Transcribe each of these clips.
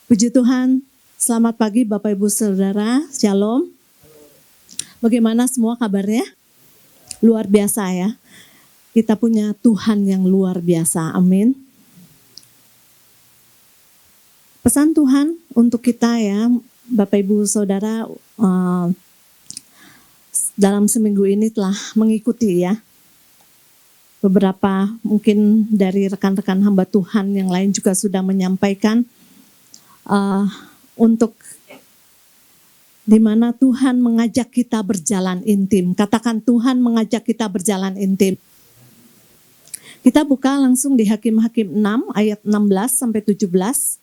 Puji Tuhan, selamat pagi Bapak Ibu Saudara, Shalom. Bagaimana semua kabarnya? Luar biasa ya. Kita punya Tuhan yang luar biasa, amin. Pesan Tuhan untuk kita ya, Bapak Ibu Saudara, dalam seminggu ini telah mengikuti ya. Beberapa mungkin dari rekan-rekan hamba Tuhan yang lain juga sudah menyampaikan untuk di mana Tuhan mengajak kita berjalan intim. Katakan Tuhan mengajak kita berjalan intim. Kita buka langsung di Hakim-Hakim 6 ayat 16 sampai 17.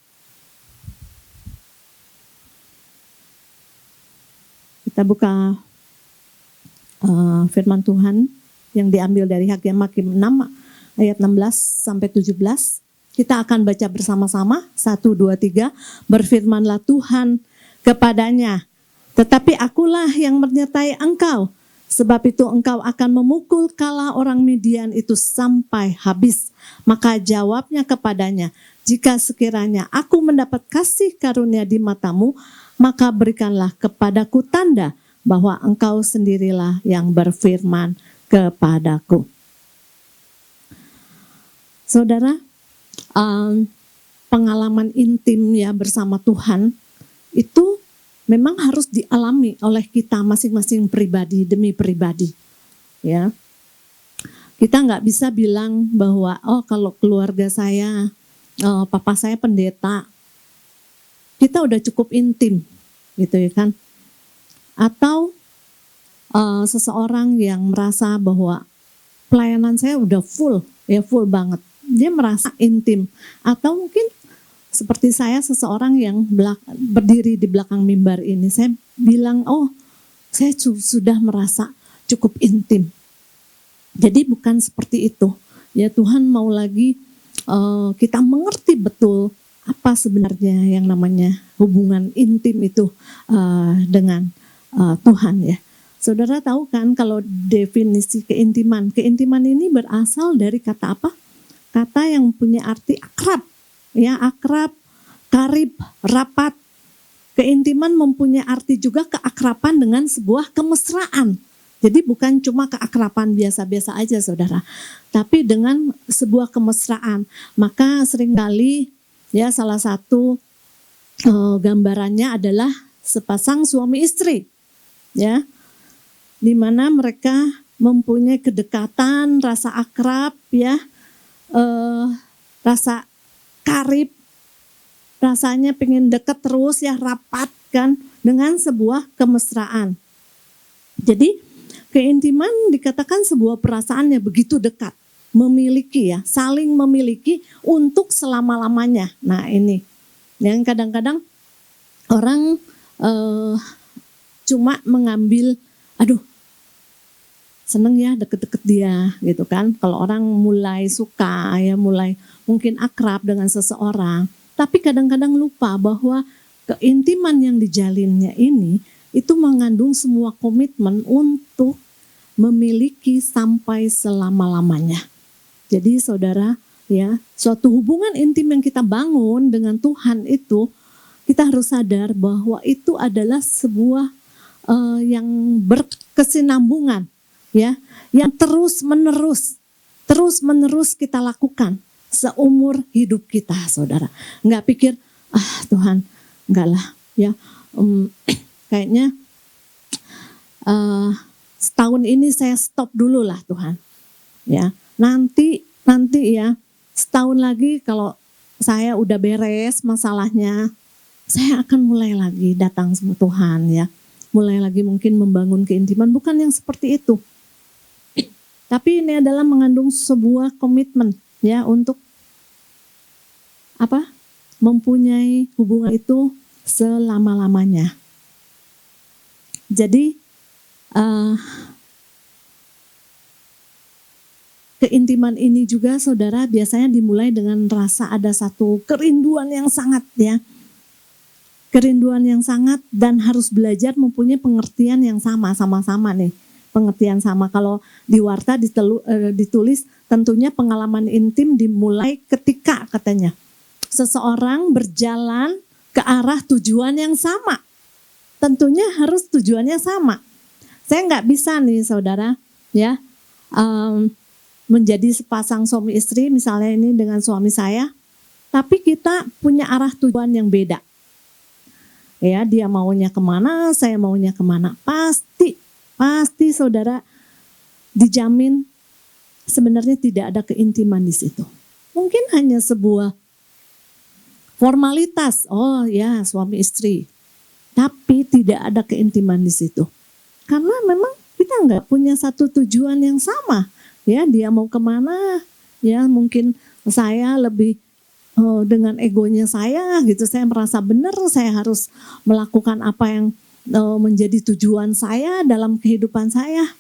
Kita buka firman Tuhan yang diambil dari Hakim-Hakim 6 ayat 16 sampai 17. Kita akan baca bersama-sama, 1, 2, 3. Berfirmanlah Tuhan kepadanya, tetapi akulah yang menyertai engkau, sebab itu engkau akan memukul kala orang Midian itu sampai habis. Maka jawabnya kepadanya, jika sekiranya aku mendapat kasih karunia di matamu, maka berikanlah kepadaku tanda bahwa engkau sendirilah yang berfirman kepadaku. Saudara, pengalaman intim ya bersama Tuhan itu memang harus dialami oleh kita masing-masing pribadi demi pribadi. Ya, kita nggak bisa bilang bahwa kalau keluarga saya, papa saya pendeta, kita udah cukup intim, gitu ya kan? Atau seseorang yang merasa bahwa pelayanan saya udah full banget. Dia merasa intim, atau mungkin seperti saya, seseorang yang berdiri di belakang mimbar ini, saya bilang, saya sudah merasa cukup intim. Jadi bukan seperti itu. Ya, Tuhan mau lagi kita mengerti betul apa sebenarnya yang namanya hubungan intim itu dengan Tuhan ya. Saudara tahu kan kalau definisi keintiman ini berasal dari kata apa? Kata yang punya arti akrab, ya, akrab, karib, rapat. Keintiman mempunyai arti juga keakraban dengan sebuah kemesraan. Jadi bukan cuma keakraban biasa-biasa aja saudara, tapi dengan sebuah kemesraan. Maka seringkali ya salah satu gambarannya adalah sepasang suami istri, ya, di mana mereka mempunyai kedekatan, rasa akrab, ya. Rasa karib, rasanya pengen deket terus ya, rapat kan, dengan sebuah kemesraan. Jadi keintiman dikatakan sebuah perasaan yang begitu dekat, memiliki ya, saling memiliki untuk selama-lamanya. Nah ini yang kadang-kadang orang cuma mengambil, seneng ya deket-deket dia gitu kan. Kalau orang mulai suka ya, mulai mungkin akrab dengan seseorang, tapi kadang-kadang lupa bahwa keintiman yang dijalinnya ini itu mengandung semua komitmen untuk memiliki sampai selama-lamanya. Jadi saudara ya, suatu hubungan intim yang kita bangun dengan Tuhan itu, kita harus sadar bahwa itu adalah sebuah yang berkesinambungan. Ya, yang terus menerus kita lakukan seumur hidup kita, saudara. Enggak pikir, Tuhan, enggak lah, ya, kayaknya setahun ini saya stop dulu lah Tuhan, ya. Nanti ya, setahun lagi kalau saya udah beres masalahnya, saya akan mulai lagi datang sama Tuhan, ya. Mulai lagi mungkin membangun keintiman, bukan yang seperti itu. Tapi ini adalah mengandung sebuah komitmen ya untuk mempunyai hubungan itu selama-lamanya. Jadi keintiman ini juga saudara biasanya dimulai dengan rasa ada satu kerinduan yang sangat ya. Kerinduan yang sangat dan harus belajar mempunyai pengertian yang sama-sama nih. Pengertian sama. Kalau di Warta ditulis tentunya pengalaman intim dimulai ketika katanya seseorang berjalan ke arah tujuan yang sama. Tentunya harus tujuannya sama. Saya nggak bisa nih saudara, ya, menjadi sepasang suami istri misalnya ini dengan suami saya, tapi kita punya arah tujuan yang beda. Ya, dia maunya kemana, saya maunya kemana. Pasti saudara dijamin sebenarnya tidak ada keintiman di situ. Mungkin hanya sebuah formalitas, oh ya suami istri. Tapi tidak ada keintiman di situ. Karena memang kita nggak punya satu tujuan yang sama. Ya, dia mau kemana? Ya, mungkin saya lebih dengan egonya saya gitu. Saya merasa benar, saya harus melakukan apa yang menjadi tujuan saya dalam kehidupan saya.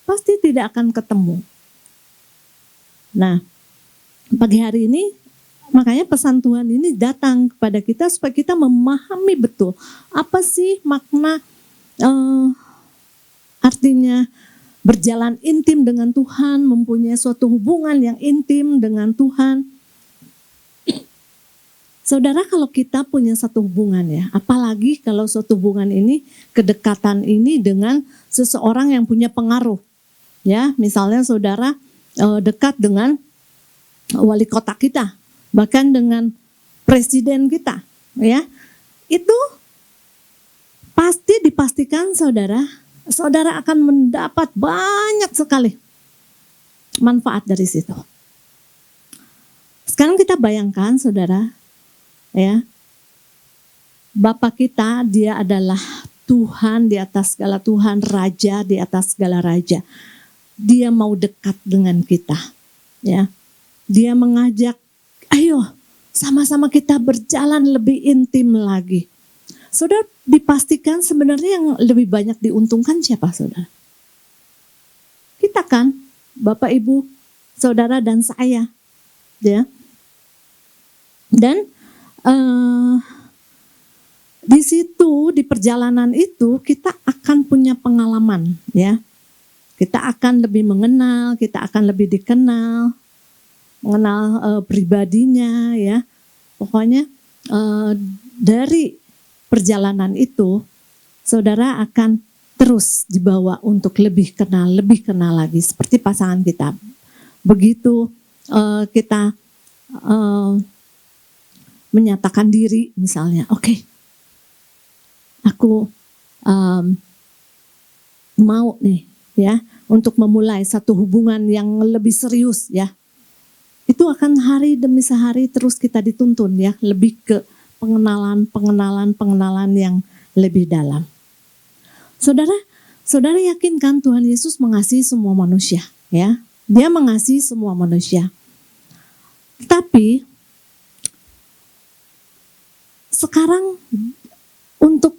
Pasti tidak akan ketemu. Nah, pagi hari ini makanya pesan Tuhan ini datang kepada kita supaya kita memahami betul apa sih makna artinya berjalan intim dengan Tuhan, mempunyai suatu hubungan yang intim dengan Tuhan. Saudara, kalau kita punya satu hubungan ya, apalagi kalau suatu hubungan ini, kedekatan ini dengan seseorang yang punya pengaruh. Ya, misalnya saudara dekat dengan wali kota kita, bahkan dengan presiden kita, ya, itu pasti dipastikan saudara akan mendapat banyak sekali manfaat dari situ. Sekarang kita bayangkan saudara, ya, Bapak kita dia adalah Tuhan di atas segala Tuhan, Raja di atas segala Raja. Dia mau dekat dengan kita, ya. Dia mengajak, ayo sama-sama kita berjalan lebih intim lagi. Saudara, dipastikan sebenarnya yang lebih banyak diuntungkan siapa saudara? Kita kan, Bapak Ibu, saudara dan saya. Ya. Dan di situ, di perjalanan itu kita akan punya pengalaman, ya. Kita akan lebih mengenal, kita akan lebih dikenal, mengenal pribadinya, ya. Pokoknya dari perjalanan itu, saudara akan terus dibawa untuk lebih kenal lagi seperti pasangan kita. Begitu kita menyatakan diri, misalnya, oke, aku mau nih, ya, untuk memulai satu hubungan yang lebih serius, ya. Itu akan hari demi sehari terus kita dituntun, ya, lebih ke pengenalan yang lebih dalam. Saudara yakin kan Tuhan Yesus mengasihi semua manusia, ya. Dia mengasihi semua manusia. Tapi sekarang untuk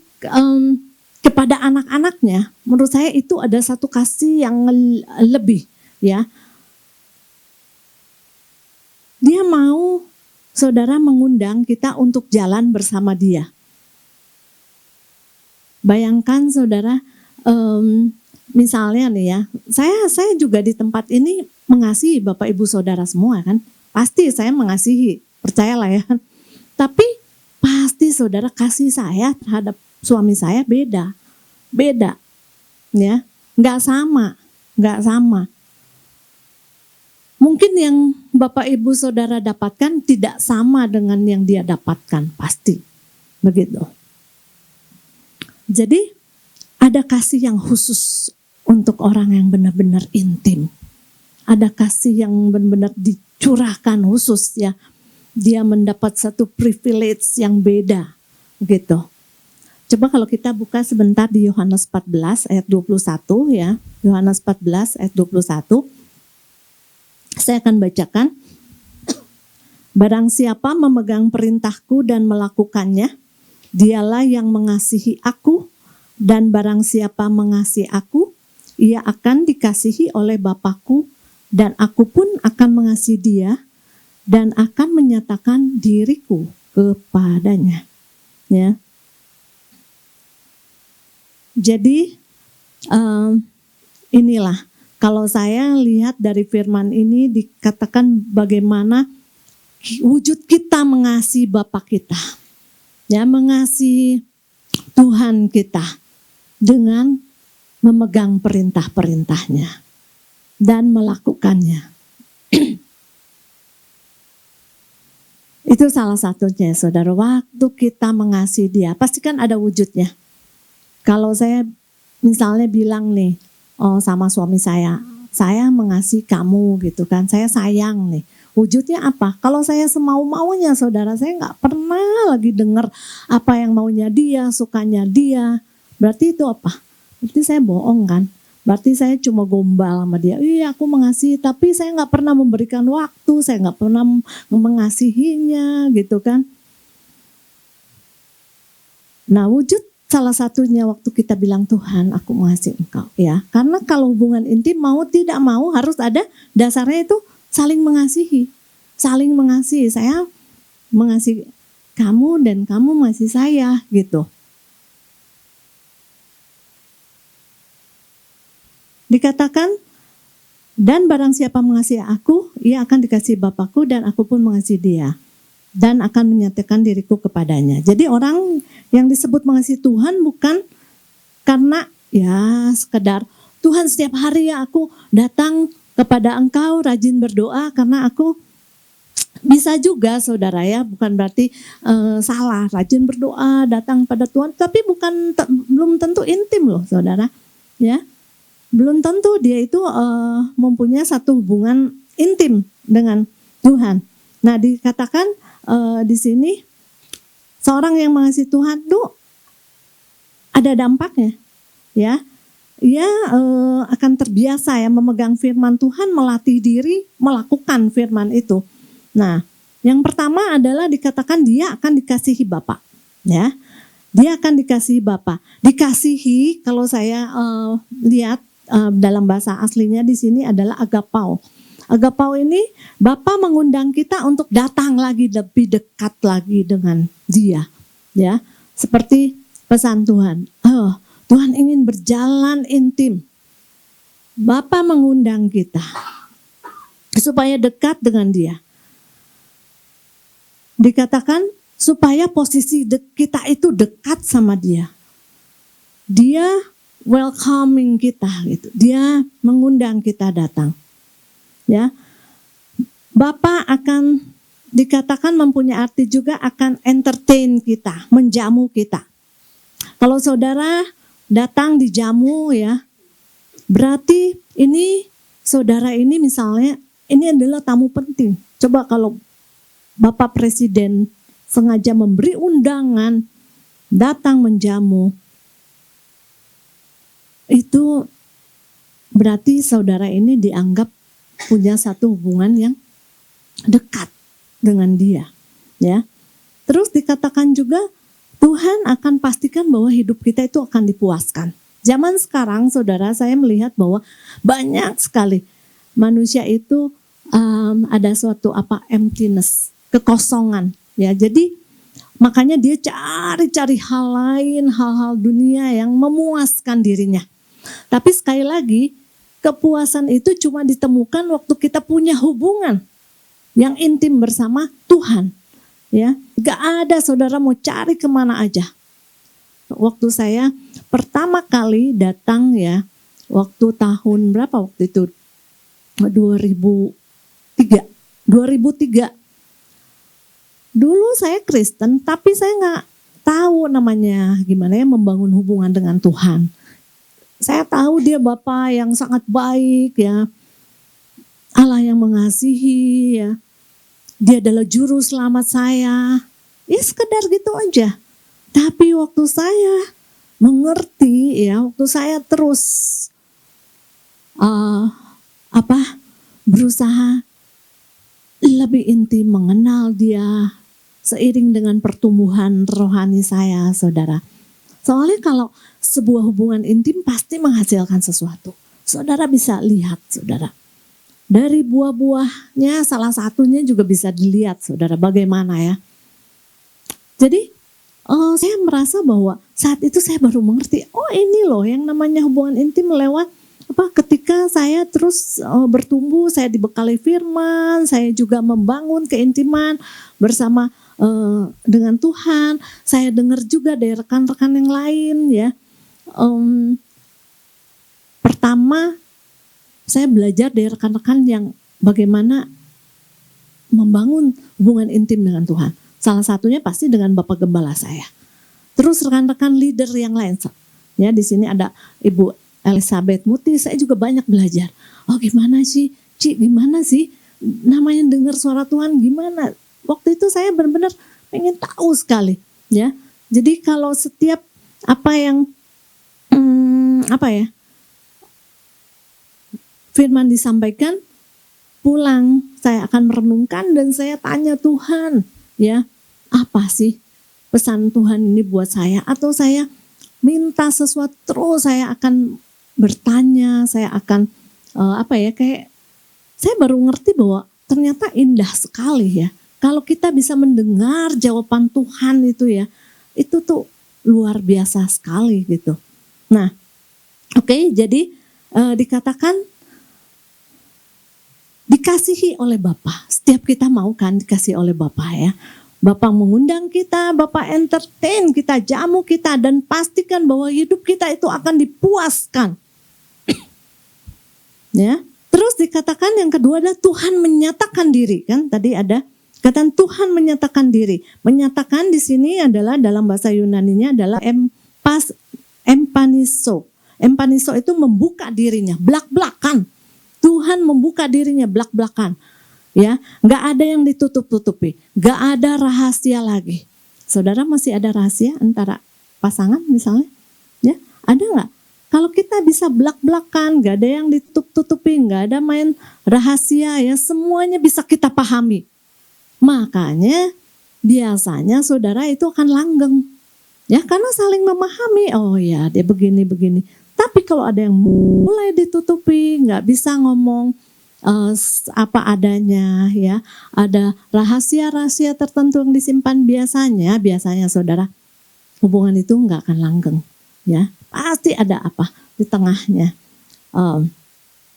kepada anak-anaknya, menurut saya itu ada satu kasih yang lebih, ya. Dia mau saudara mengundang kita untuk jalan bersama dia. Bayangkan saudara, misalnya nih ya, saya juga di tempat ini mengasihi Bapak Ibu Saudara semua kan. Pasti saya mengasihi, percayalah ya. Tapi pasti saudara kasih saya terhadap suami saya beda, ya, nggak sama. Mungkin yang Bapak Ibu Saudara dapatkan tidak sama dengan yang dia dapatkan, pasti begitu. Jadi ada kasih yang khusus untuk orang yang benar-benar intim. Ada kasih yang benar-benar dicurahkan khusus, ya. Dia mendapat satu privilege yang beda, gitu. Coba kalau kita buka sebentar di Yohanes 14 ayat 21, ya. Yohanes 14 ayat 21. Saya akan bacakan. Barang siapa memegang perintahku dan melakukannya, dialah yang mengasihi aku, dan barang siapa mengasihi aku, ia akan dikasihi oleh Bapakku, dan aku pun akan mengasihi dia, dan akan menyatakan diriku kepadanya. Ya. Jadi inilah, kalau saya lihat dari firman ini dikatakan bagaimana wujud kita mengasihi Bapa kita. Ya, mengasihi Tuhan kita dengan memegang perintah-perintahnya dan melakukannya. Itu salah satunya, saudara. Waktu kita mengasihi dia, pasti kan ada wujudnya. Kalau saya misalnya bilang nih, sama suami saya mengasihi kamu gitu kan, saya sayang nih. Wujudnya apa? Kalau saya semau-maunya, saudara, saya nggak pernah lagi dengar apa yang maunya dia, sukanya dia. Berarti itu apa? Berarti saya bohong kan? Berarti saya cuma gombal sama dia. Iya, aku mengasihi, tapi saya nggak pernah memberikan waktu, saya nggak pernah mengasihinya, gitu kan? Nah, wujud salah satunya waktu kita bilang Tuhan, aku mengasihi Engkau, ya. Karena kalau hubungan intim mau tidak mau harus ada dasarnya itu saling mengasihi. Saling mengasihi. Saya mengasihi kamu dan kamu mengasihi saya, gitu. Dikatakan, dan barang siapa mengasihi aku, ia akan dikasihi Bapakku dan aku pun mengasihi dia. Dan akan menyatakan diriku kepadanya. Jadi orang yang disebut mengasihi Tuhan bukan karena ya sekedar Tuhan setiap hari ya aku datang kepada Engkau rajin berdoa karena aku bisa juga saudara ya, bukan berarti salah rajin berdoa datang pada Tuhan, tapi belum tentu intim loh saudara ya. Belum tentu dia itu mempunyai satu hubungan intim dengan Tuhan. Nah, dikatakan di sini seorang yang mengasihi Tuhan tuh ada dampaknya, ya. Ia akan terbiasa ya memegang firman Tuhan, melatih diri melakukan firman itu. Nah, yang pertama adalah dikatakan dia akan dikasihi Bapa, ya. Dia akan dikasihi Bapa. Dikasihi kalau saya lihat dalam bahasa aslinya di sini adalah agapau. Agapau ini Bapa mengundang kita untuk datang lagi lebih dekat lagi dengan Dia, ya. Seperti pesan Tuhan. Tuhan ingin berjalan intim. Bapa mengundang kita supaya dekat dengan Dia. Dikatakan supaya posisi kita itu dekat sama Dia. Dia welcoming kita gitu. Dia mengundang kita datang. Ya. Bapa akan dikatakan mempunyai arti juga akan entertain kita, menjamu kita. Kalau saudara datang dijamu ya, berarti ini saudara ini misalnya ini adalah tamu penting. Coba kalau Bapak Presiden sengaja memberi undangan datang menjamu, itu berarti saudara ini dianggap punya satu hubungan yang dekat dengan dia, ya. Terus dikatakan juga Tuhan akan pastikan bahwa hidup kita itu akan dipuaskan. Zaman sekarang saudara, saya melihat bahwa banyak sekali manusia itu ada suatu emptiness, kekosongan, ya. Jadi makanya dia cari-cari hal lain, hal-hal dunia yang memuaskan dirinya. Tapi sekali lagi, kepuasan itu cuma ditemukan waktu kita punya hubungan yang intim bersama Tuhan. Ya, gak ada saudara mau cari kemana aja. Waktu saya pertama kali datang ya, waktu tahun berapa waktu itu? 2003. Dulu saya Kristen, tapi saya gak tahu namanya gimana ya membangun hubungan dengan Tuhan. Saya tahu dia Bapa yang sangat baik ya, Allah yang mengasihi ya, dia adalah juru selamat saya, ya sekedar gitu aja. Tapi waktu saya mengerti ya, waktu saya terus berusaha lebih intim mengenal dia, seiring dengan pertumbuhan rohani saya saudara. Soalnya kalau sebuah hubungan intim pasti menghasilkan sesuatu. Saudara bisa lihat saudara. Dari buah-buahnya salah satunya juga bisa dilihat saudara bagaimana ya. Jadi saya merasa bahwa saat itu saya baru mengerti. Oh ini loh yang namanya hubungan intim lewat ketika saya terus bertumbuh, saya dibekali firman, saya juga membangun keintiman bersama dengan Tuhan. Saya dengar juga dari rekan-rekan yang lain ya. Pertama, saya belajar dari rekan-rekan yang bagaimana membangun hubungan intim dengan Tuhan. Salah satunya pasti dengan Bapak Gembala saya. Terus rekan-rekan leader yang lain. Ya, di sini ada Ibu Elizabeth Muti, saya juga banyak belajar. Oh, gimana sih, Ci, gimana sih namanya dengar suara Tuhan, gimana? Waktu itu saya benar-benar pengen tahu sekali, ya. Jadi kalau setiap apa yang firman disampaikan, pulang saya akan merenungkan dan saya tanya Tuhan, ya, apa sih pesan Tuhan ini buat saya? Atau saya minta sesuatu terus, saya akan bertanya, saya akan kayak saya baru ngerti bahwa ternyata indah sekali ya. Kalau kita bisa mendengar jawaban Tuhan itu ya, itu tuh luar biasa sekali gitu. Nah, oke, jadi dikatakan dikasihi oleh Bapa. Setiap kita mau kan dikasihi oleh Bapa ya. Bapa mengundang kita, Bapa entertain kita, jamu kita, dan pastikan bahwa hidup kita itu akan dipuaskan. Ya. Terus dikatakan yang kedua adalah Tuhan menyatakan diri, kan tadi ada kata Tuhan menyatakan diri. Menyatakan di sini adalah dalam bahasa Yunaninya adalah empaniso. Empaniso itu membuka dirinya, belak-belakan. Tuhan membuka dirinya belak-belakan. Ya, nggak ada yang ditutup-tutupi, nggak ada rahasia lagi. Saudara masih ada rahasia antara pasangan misalnya? Ya, ada nggak? Kalau kita bisa belak-belakan, nggak ada yang ditutup-tutupi, nggak ada main rahasia ya, semuanya bisa kita pahami. Makanya biasanya saudara itu akan langgeng. Ya, karena saling memahami. Oh ya, dia begini-begini. Tapi kalau ada yang mulai ditutupi, nggak bisa ngomong apa adanya ya, ada rahasia-rahasia tertentu yang disimpan biasanya saudara, hubungan itu nggak akan langgeng ya, pasti ada apa di tengahnya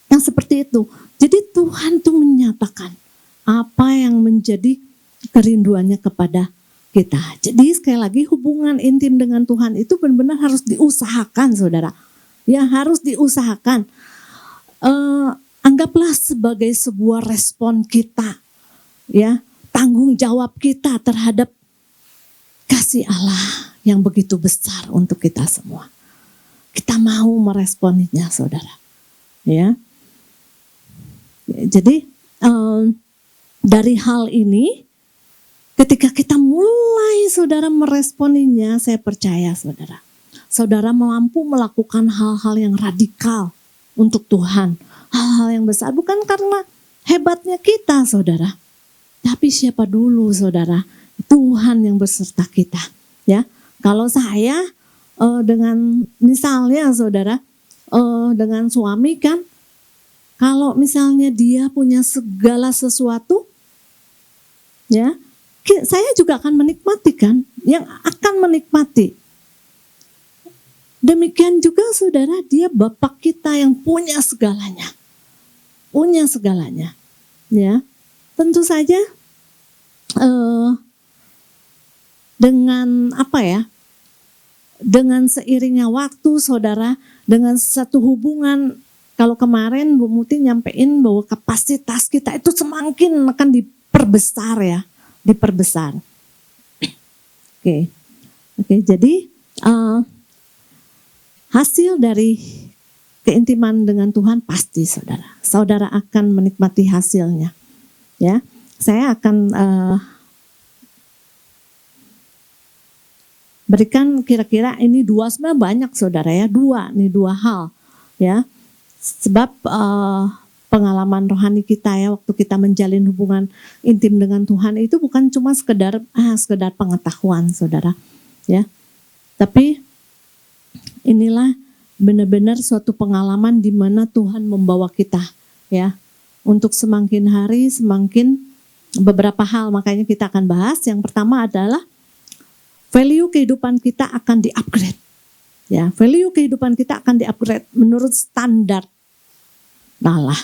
yang seperti itu. Jadi Tuhan tuh menyatakan apa yang menjadi kerinduannya kepada kita. Jadi sekali lagi hubungan intim dengan Tuhan itu benar-benar harus diusahakan saudara ya, harus diusahakan. Anggaplah sebagai sebuah respon kita, ya, tanggung jawab kita terhadap kasih Allah yang begitu besar untuk kita semua. Kita mau meresponinya, saudara. Ya, jadi dari hal ini, ketika kita mulai, saudara, meresponinya, saya percaya, saudara mampu melakukan hal-hal yang radikal untuk Tuhan. Hal-hal yang besar bukan karena hebatnya kita saudara, tapi siapa dulu saudara? Tuhan yang berserta kita ya. Kalau saya dengan misalnya saudara dengan suami kan, kalau misalnya dia punya segala sesuatu ya, saya juga akan menikmati kan, yang akan menikmati. Demikian juga saudara, dia Bapak kita yang punya segalanya. Ya, tentu saja dengan dengan seiringnya waktu saudara, dengan satu hubungan, kalau kemarin Bu Muti nyampein bahwa kapasitas kita itu semakin akan diperbesar ya, diperbesar. Oke, jadi hasil dari keintiman dengan Tuhan pasti saudara akan menikmati hasilnya ya. Saya akan berikan kira-kira ini sebenarnya banyak saudara ya, dua hal ya, sebab pengalaman rohani kita ya, waktu kita menjalin hubungan intim dengan Tuhan itu bukan cuma sekedar pengetahuan saudara ya, tapi inilah benar-benar suatu pengalaman di mana Tuhan membawa kita ya, untuk semakin hari semakin beberapa hal, makanya kita akan bahas. Yang pertama adalah value kehidupan kita akan di-upgrade ya, value kehidupan kita akan di-upgrade menurut standar Allah.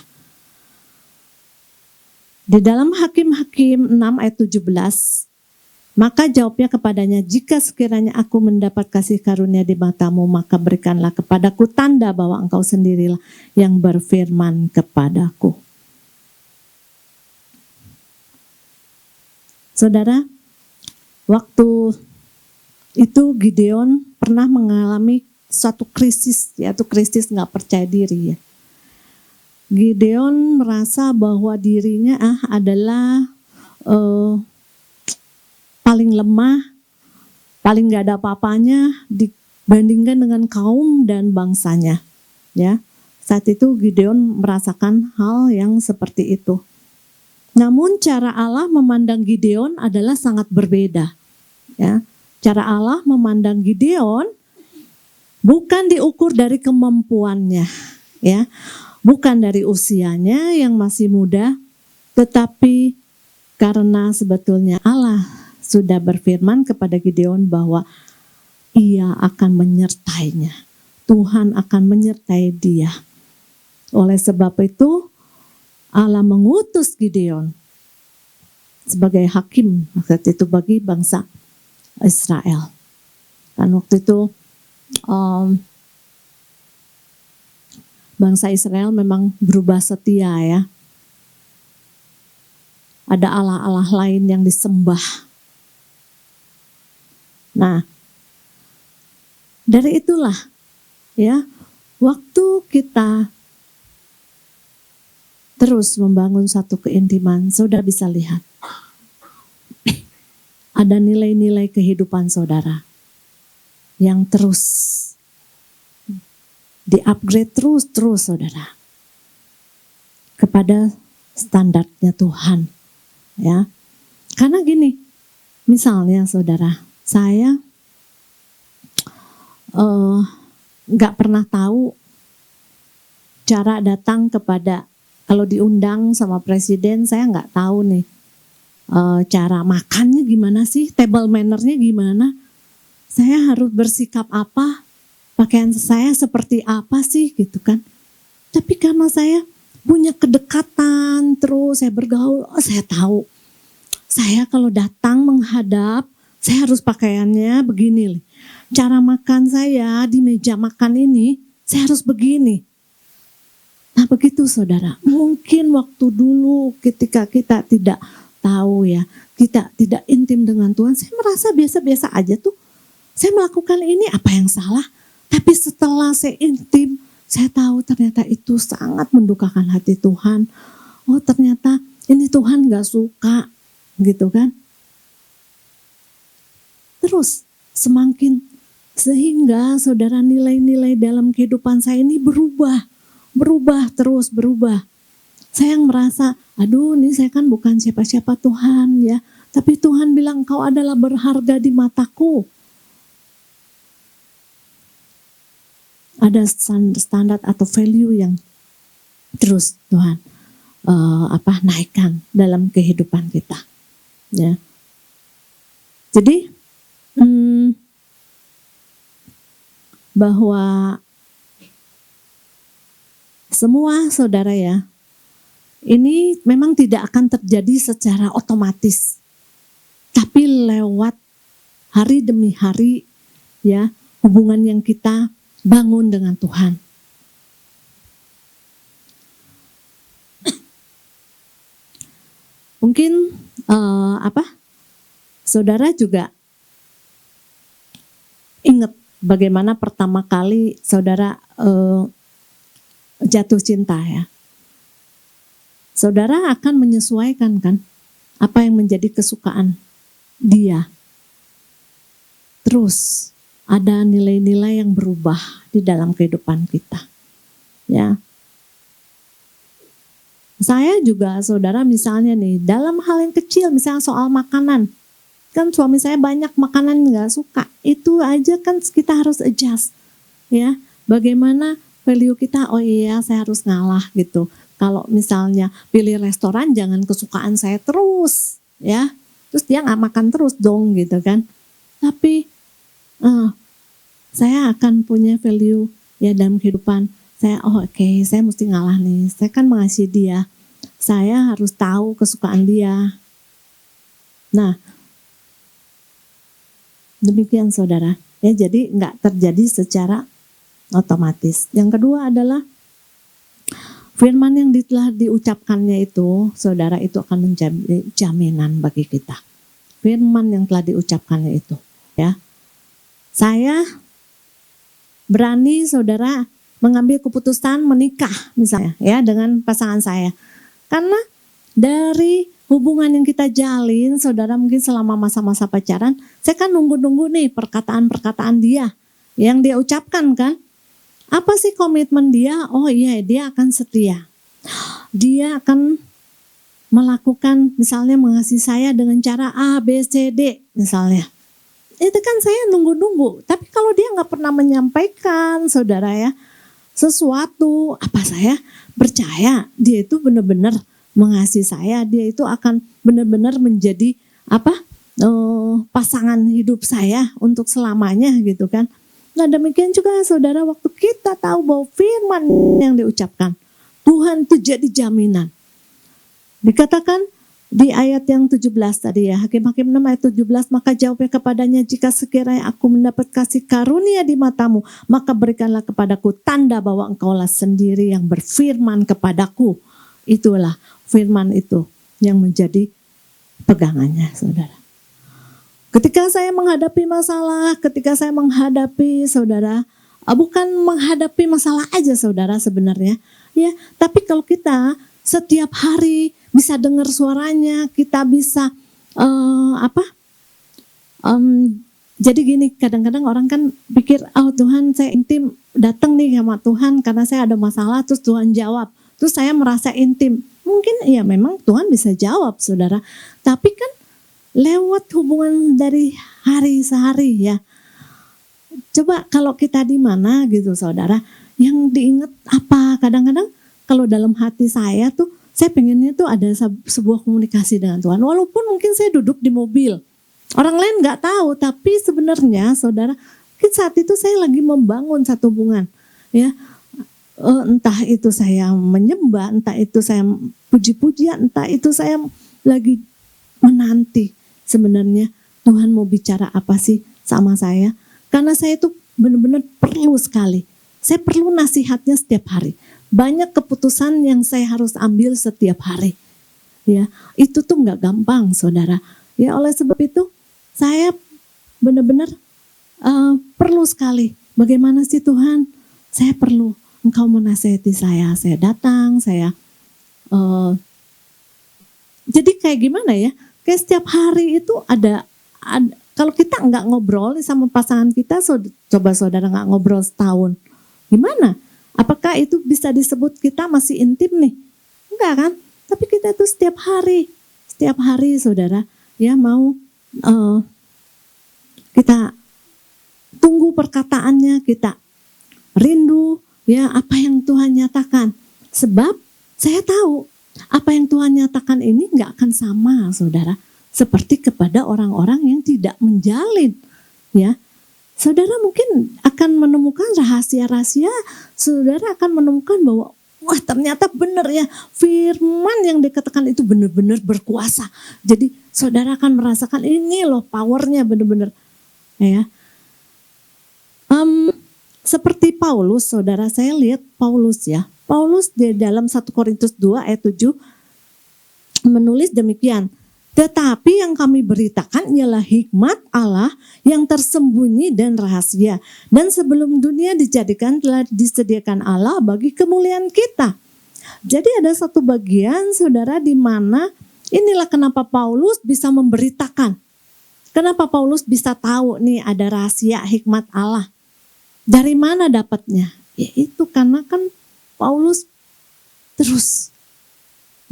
Di dalam Hakim-Hakim 6 ayat 17 Maka jawabnya kepadanya, jika sekiranya aku mendapat kasih karunia di matamu, maka berikanlah kepadaku tanda bahwa engkau sendirilah yang berfirman kepadaku. Saudara, waktu itu Gideon pernah mengalami suatu krisis, yaitu krisis nggak percaya diri ya. Gideon merasa bahwa dirinya adalah paling lemah, paling gak ada apa-apanya dibandingkan dengan kaum dan bangsanya. Ya, saat itu Gideon merasakan hal yang seperti itu. Namun cara Allah memandang Gideon adalah sangat berbeda. Ya, cara Allah memandang Gideon bukan diukur dari kemampuannya, ya, bukan dari usianya yang masih muda, tetapi karena sebetulnya Allah sudah berfirman kepada Gideon bahwa ia akan menyertainya. Tuhan akan menyertai dia. Oleh sebab itu Allah mengutus Gideon sebagai hakim waktu itu bagi bangsa Israel. Dan waktu itu bangsa Israel memang berubah setia ya. Ada Allah-Allah lain yang disembah. Nah, dari itulah ya, waktu kita terus membangun satu keintiman, saudara bisa lihat ada nilai-nilai kehidupan saudara yang terus di-upgrade terus saudara kepada standarnya Tuhan ya. Karena gini, misalnya saudara, saya nggak pernah tahu cara datang kepada, kalau diundang sama presiden, saya nggak tahu nih cara makannya gimana sih, table manner-nya gimana, saya harus bersikap apa, pakaian saya seperti apa sih gitu kan. Tapi karena saya punya kedekatan terus, saya bergaul, saya tahu saya kalau datang menghadap, saya harus pakaiannya begini. Cara makan saya di meja makan ini, saya harus begini. Nah begitu saudara, mungkin waktu dulu ketika kita tidak tahu ya, kita tidak intim dengan Tuhan, saya merasa biasa-biasa aja tuh. Saya melakukan ini, apa yang salah? Tapi setelah saya intim, saya tahu ternyata itu sangat mendukakan hati Tuhan. Oh ternyata ini Tuhan gak suka, gitu kan. Terus semakin sehingga saudara nilai-nilai dalam kehidupan saya ini berubah terus. Saya yang merasa, aduh ini saya kan bukan siapa-siapa Tuhan ya, tapi Tuhan bilang kau adalah berharga di mataku. Ada standar atau value yang terus Tuhan naikkan dalam kehidupan kita ya. Jadi bahwa semua saudara ya, ini memang tidak akan terjadi secara otomatis, tapi lewat hari demi hari ya, hubungan yang kita bangun dengan Tuhan. Mungkin saudara juga ingat bagaimana pertama kali saudara jatuh cinta ya. Saudara akan menyesuaikan kan apa yang menjadi kesukaan dia. Terus ada nilai-nilai yang berubah di dalam kehidupan kita. Ya. Saya juga saudara misalnya nih, dalam hal yang kecil misalnya soal makanan. Kan suami saya banyak makanan nggak suka. Itu aja kan kita harus adjust. Ya, bagaimana value kita, oh iya saya harus ngalah gitu. Kalau misalnya pilih restoran jangan kesukaan saya terus. Ya, terus dia nggak makan terus dong gitu kan. Tapi saya akan punya value ya dalam kehidupan saya. Oke, saya mesti ngalah nih. Saya kan mengasihi dia. Saya harus tahu kesukaan dia. Nah, Demikian saudara. Ya, jadi nggak terjadi secara otomatis. Yang kedua adalah firman yang telah diucapkannya itu, saudara, itu akan menjadi jaminan bagi kita. Firman yang telah diucapkannya itu, ya. Saya berani, saudara, mengambil keputusan menikah misalnya, ya, dengan pasangan saya. Karena dari hubungan yang kita jalin, saudara, mungkin selama masa-masa pacaran, saya kan nunggu-nunggu nih perkataan-perkataan dia yang dia ucapkan kan. Apa sih komitmen dia? Oh iya, dia akan setia. Dia akan melakukan, misalnya mengasihi saya dengan cara A, B, C, D misalnya. Itu kan saya nunggu-nunggu. Tapi kalau dia nggak pernah menyampaikan, saudara, ya, sesuatu, apa saya percaya dia itu benar-benar mengasihi saya. Dia itu akan benar-benar menjadi pasangan hidup saya untuk selamanya gitu kan. Nah demikian juga saudara, waktu kita tahu bahwa firman yang diucapkan Tuhan itu jadi jaminan. Dikatakan di ayat yang 17 tadi ya, Hakim-Hakim 6 ayat 17, maka jawabnya kepadanya, jika sekiranya aku mendapat kasih karunia di matamu, maka berikanlah kepadaku tanda bahwa engkaulah sendiri yang berfirman kepadaku. Itulah firman itu yang menjadi pegangannya saudara. Ketika saya menghadapi masalah, ketika saya menghadapi saudara, bukan menghadapi masalah aja saudara sebenarnya, ya. Tapi kalau kita setiap hari bisa dengar suaranya, kita bisa jadi gini, kadang-kadang orang kan pikir, oh Tuhan saya intim datang nih sama Tuhan karena saya ada masalah, terus Tuhan jawab, terus saya merasa intim. Mungkin ya memang Tuhan bisa jawab saudara, tapi kan lewat hubungan dari hari sehari ya. Coba kalau kita di mana gitu saudara, yang diingat apa? Kadang-kadang kalau dalam hati saya tuh, saya pengennya tuh ada sebuah komunikasi dengan Tuhan. Walaupun mungkin saya duduk di mobil, orang lain nggak tahu, tapi sebenarnya saudara, saat itu saya lagi membangun satu hubungan, ya. Entah itu saya menyembah, entah itu saya puji-pujian, entah itu saya lagi menanti. Sebenarnya Tuhan mau bicara apa sih sama saya? Karena saya itu benar-benar perlu sekali. Saya perlu nasihatnya setiap hari. Banyak keputusan yang saya harus ambil setiap hari. Ya, itu tuh nggak gampang, saudara. Ya, oleh sebab itu saya benar-benar perlu sekali. Bagaimana sih Tuhan? Saya perlu Engkau menasihati saya. Saya datang, saya jadi kayak gimana ya? Kayak setiap hari itu ada kalau kita nggak ngobrol sama pasangan kita, coba saudara nggak ngobrol setahun, gimana? Apakah itu bisa disebut kita masih intim nih? Enggak kan? Tapi kita itu setiap hari saudara, ya mau kita tunggu perkataannya, kita rindu ya apa yang Tuhan nyatakan. Sebab saya tahu apa yang Tuhan nyatakan ini nggak akan sama saudara seperti kepada orang-orang yang tidak menjalin ya. Saudara mungkin akan menemukan rahasia-rahasia, saudara akan menemukan bahwa wah ternyata benar ya, firman yang dikatakan itu benar-benar berkuasa. Jadi saudara akan merasakan ini loh powernya benar-benar ya. Seperti Paulus, saudara, saya lihat Paulus ya. Paulus di dalam 1 Korintus 2 ayat 7 menulis demikian. Tetapi yang kami beritakan ialah hikmat Allah yang tersembunyi dan rahasia. Dan sebelum dunia dijadikan telah disediakan Allah bagi kemuliaan kita. Jadi ada satu bagian saudara di mana inilah kenapa Paulus bisa memberitakan. Kenapa Paulus bisa tahu nih ada rahasia hikmat Allah. Dari mana dapatnya? Ya itu karena kan Paulus terus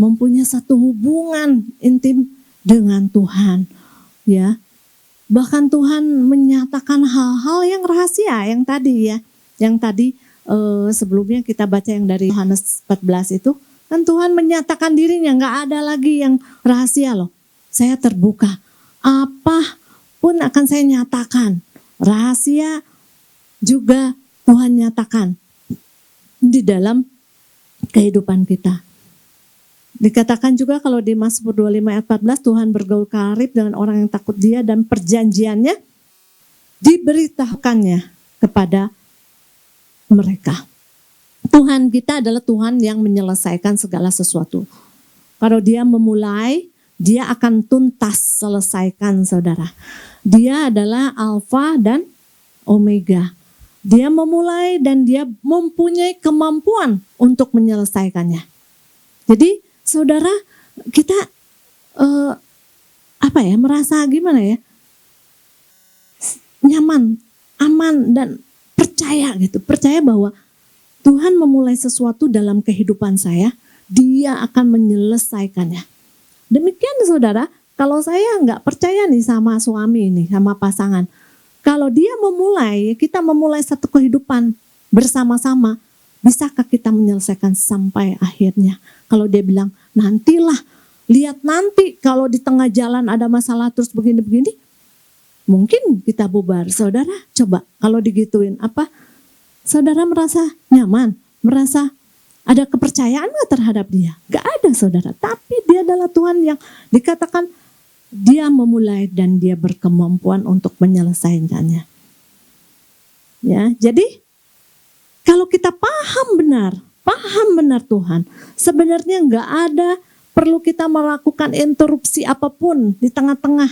mempunyai satu hubungan intim dengan Tuhan, ya. Bahkan Tuhan menyatakan hal-hal yang rahasia, yang tadi sebelumnya kita baca yang dari Yohanes 14 itu, kan Tuhan menyatakan dirinya, nggak ada lagi yang rahasia loh. Saya terbuka, apapun akan saya nyatakan, rahasia juga Tuhan nyatakan di dalam kehidupan kita. Dikatakan juga kalau di Mazmur 25 ayat 14, Tuhan bergaul karib dengan orang yang takut Dia dan perjanjiannya diberitahukannya kepada mereka. Tuhan kita adalah Tuhan yang menyelesaikan segala sesuatu. Kalau dia memulai, dia akan tuntas selesaikan, saudara. Dia adalah Alfa dan Omega. Dia memulai dan dia mempunyai kemampuan untuk menyelesaikannya. Jadi saudara, kita merasa gimana ya? Nyaman, aman dan percaya gitu. Percaya bahwa Tuhan memulai sesuatu dalam kehidupan saya, dia akan menyelesaikannya. Demikian saudara, kalau saya nggak percaya nih sama suami ini, sama pasangan. Kalau dia memulai, kita memulai satu kehidupan bersama-sama, bisakah kita menyelesaikan sampai akhirnya? Kalau dia bilang, nantilah, lihat nanti kalau di tengah jalan ada masalah terus begini-begini, mungkin kita bubar. Saudara, coba kalau digituin apa? Saudara merasa nyaman, merasa ada kepercayaan nggak terhadap dia? Gak ada saudara, tapi dia adalah Tuhan yang dikatakan dia memulai dan dia berkemampuan untuk menyelesaikannya. Ya, jadi kalau kita paham benar Tuhan, sebenarnya nggak ada perlu kita melakukan interupsi apapun di tengah-tengah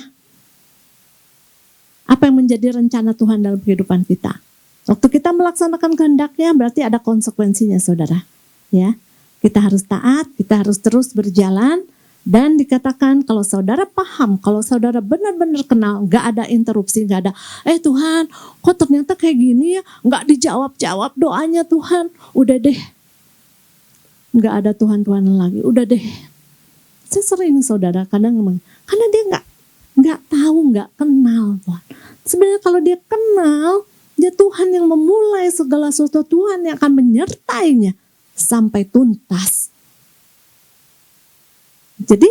apa yang menjadi rencana Tuhan dalam kehidupan kita. Waktu kita melaksanakan kehendaknya berarti ada konsekuensinya saudara. Ya, kita harus taat, kita harus terus berjalan. Dan dikatakan kalau saudara paham, kalau saudara benar-benar kenal, gak ada interupsi, gak ada, Tuhan kok ternyata kayak gini ya, gak dijawab-jawab doanya Tuhan, udah deh. Gak ada Tuhan-Tuhan lagi, udah deh. Saya sering saudara kadang ngomong, karena dia gak tahu, gak kenal Tuhan. Sebenarnya kalau dia kenal, dia Tuhan yang memulai segala sesuatu, Tuhan yang akan menyertainya sampai tuntas. Jadi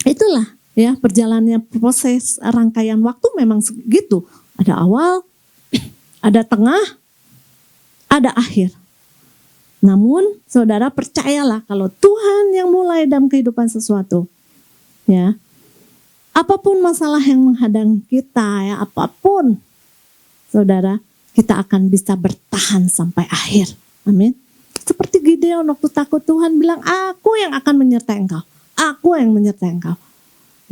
itulah ya perjalanannya proses rangkaian waktu memang segitu. Ada awal, ada tengah, ada akhir. Namun saudara percayalah kalau Tuhan yang mulai dalam kehidupan sesuatu. Ya, apapun masalah yang menghadang kita ya apapun. Saudara, kita akan bisa bertahan sampai akhir. Amin. Seperti Gideon waktu takut Tuhan bilang, aku yang akan menyertai engkau. Aku yang menyertai engkau.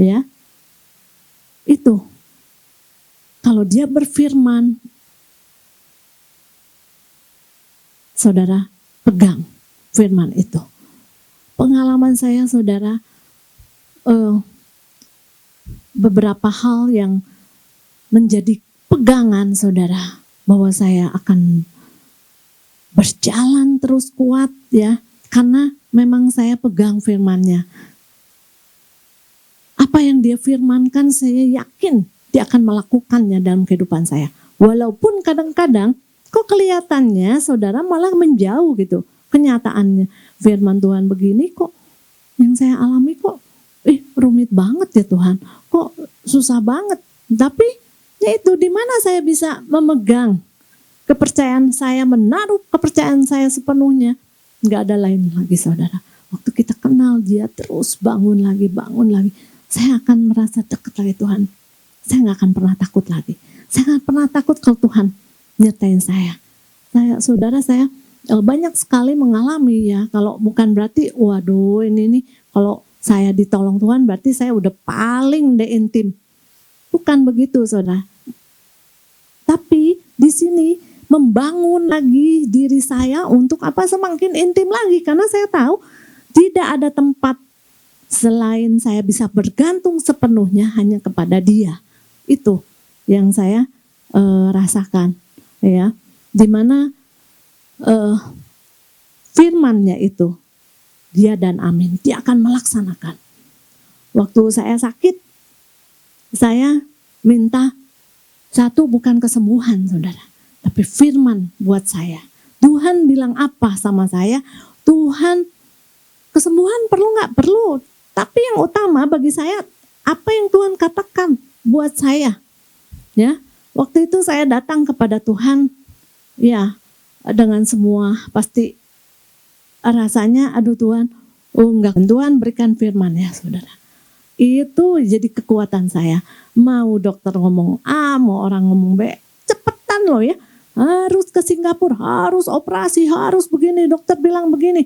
Ya. Itu. Kalau dia berfirman, saudara pegang firman itu. Pengalaman saya saudara, beberapa hal yang menjadi pegangan saudara, bahwa saya akan berjalan terus kuat ya, karena memang saya pegang firman-Nya. Apa yang dia firmankan saya yakin dia akan melakukannya dalam kehidupan saya. Walaupun kadang-kadang kok kelihatannya saudara malah menjauh gitu kenyataannya. Firman Tuhan begini kok yang saya alami kok rumit banget ya Tuhan. Kok susah banget. Tapi ya itu di mana saya bisa memegang kepercayaan saya, menaruh kepercayaan saya sepenuhnya. Gak ada lain lagi saudara. Waktu kita kenal dia terus bangun lagi. Saya akan merasa dekat lagi Tuhan. Saya gak akan pernah takut lagi. Saya gak pernah takut kalau Tuhan nyertain saya. Saya banyak sekali mengalami ya. Kalau bukan berarti waduh ini kalau saya ditolong Tuhan berarti saya udah paling intim. Bukan begitu saudara. Tapi di sini membangun lagi diri saya untuk apa semakin intim lagi. Karena saya tahu tidak ada tempat selain saya bisa bergantung sepenuhnya hanya kepada dia. Itu yang saya rasakan. Ya, dimana firman-Nya itu dia dan amin. Dia akan melaksanakan. Waktu saya sakit, saya minta satu bukan kesembuhan saudara, tapi firman buat saya. Tuhan bilang apa sama saya? Tuhan, kesembuhan perlu nggak? Perlu. Tapi yang utama bagi saya, apa yang Tuhan katakan buat saya. Ya, waktu itu saya datang kepada Tuhan, ya dengan semua pasti rasanya, aduh Tuhan, enggak, Tuhan berikan firman ya saudara. Itu jadi kekuatan saya. Mau dokter ngomong A, mau orang ngomong B, cepetan loh ya. Harus ke Singapura, harus operasi, harus begini, dokter bilang begini.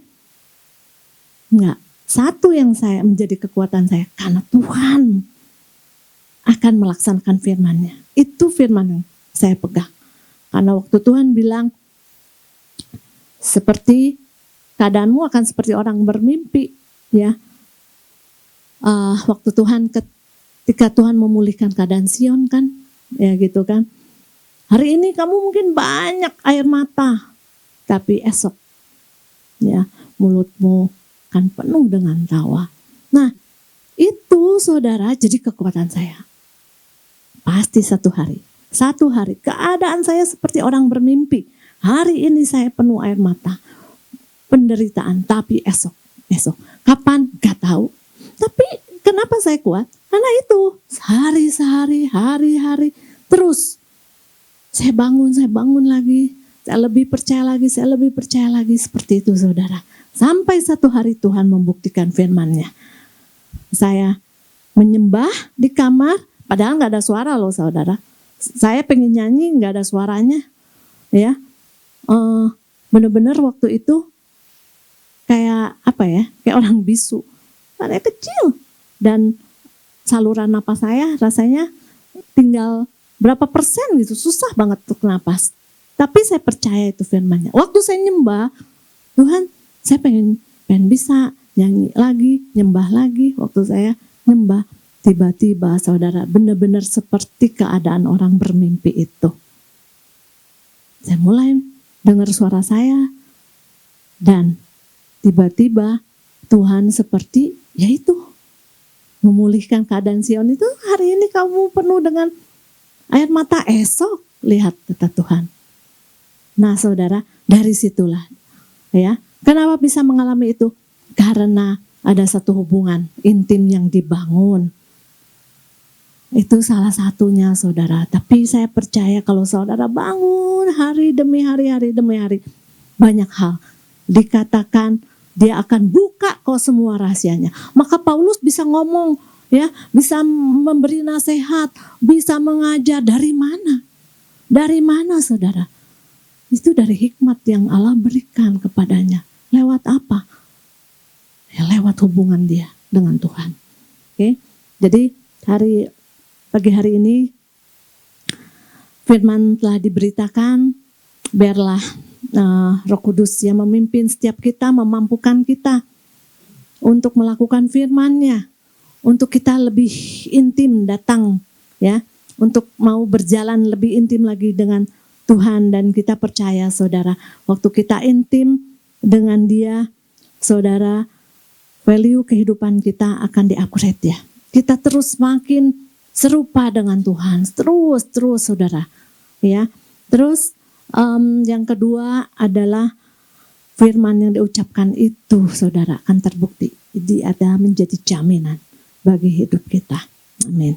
Enggak, satu yang saya menjadi kekuatan saya, karena Tuhan akan melaksanakan firman-Nya. Itu firman yang saya pegang. Karena waktu Tuhan bilang, seperti keadaanmu akan seperti orang bermimpi, ya. Waktu Tuhan, ketika Tuhan memulihkan keadaan Sion kan, ya gitu kan. Hari ini kamu mungkin banyak air mata, tapi esok, ya, mulutmu akan penuh dengan tawa. Nah, itu saudara jadi kekuatan saya. Pasti satu hari keadaan saya seperti orang bermimpi. Hari ini saya penuh air mata, penderitaan, tapi esok. Kapan? Gak tahu. Tapi kenapa saya kuat? Karena itu hari-hari, terus saya bangun lagi, saya lebih percaya lagi, seperti itu saudara. Sampai satu hari Tuhan membuktikan firman-Nya. Saya menyembah di kamar, padahal gak ada suara loh saudara. Saya pengen nyanyi, gak ada suaranya. Ya, benar-benar waktu itu kayak kayak orang bisu. Saya kecil dan saluran napas saya rasanya tinggal berapa persen gitu, susah banget untuk napas. Tapi saya percaya itu firman-Nya. Waktu saya nyembah, Tuhan, saya pengen bisa nyanyi lagi, nyembah lagi. Waktu saya nyembah, tiba-tiba saudara, benar-benar seperti keadaan orang bermimpi itu. Saya mulai dengar suara saya, dan tiba-tiba Tuhan seperti, yaitu memulihkan keadaan Sion itu. Hari ini kamu penuh dengan air mata, esok lihat kata Tuhan. Nah saudara, dari situlah ya, kenapa bisa mengalami itu? Karena ada satu hubungan intim yang dibangun. Itu salah satunya saudara. Tapi saya percaya kalau saudara bangun hari demi hari, banyak hal dikatakan, dia akan buka kok semua rahasianya. Maka Paulus bisa ngomong, ya, bisa memberi nasihat, bisa mengajar. Dari mana? Dari mana saudara? Itu dari hikmat yang Allah berikan kepadanya. Lewat apa? Ya, lewat hubungan dia dengan Tuhan. Oke. Jadi pagi hari ini firman telah diberitakan, biarlah Roh Kudus yang memimpin setiap kita, memampukan kita untuk melakukan firman-Nya, untuk kita lebih intim datang, ya, untuk mau berjalan lebih intim lagi dengan Tuhan. Dan kita percaya saudara, waktu kita intim dengan Dia, saudara, value kehidupan kita akan di-upgrade ya. Kita terus makin serupa dengan Tuhan, terus saudara, ya. Terus yang kedua adalah firman yang diucapkan itu saudara akan terbukti. Jadi ada menjadi jaminan bagi hidup kita. Amin.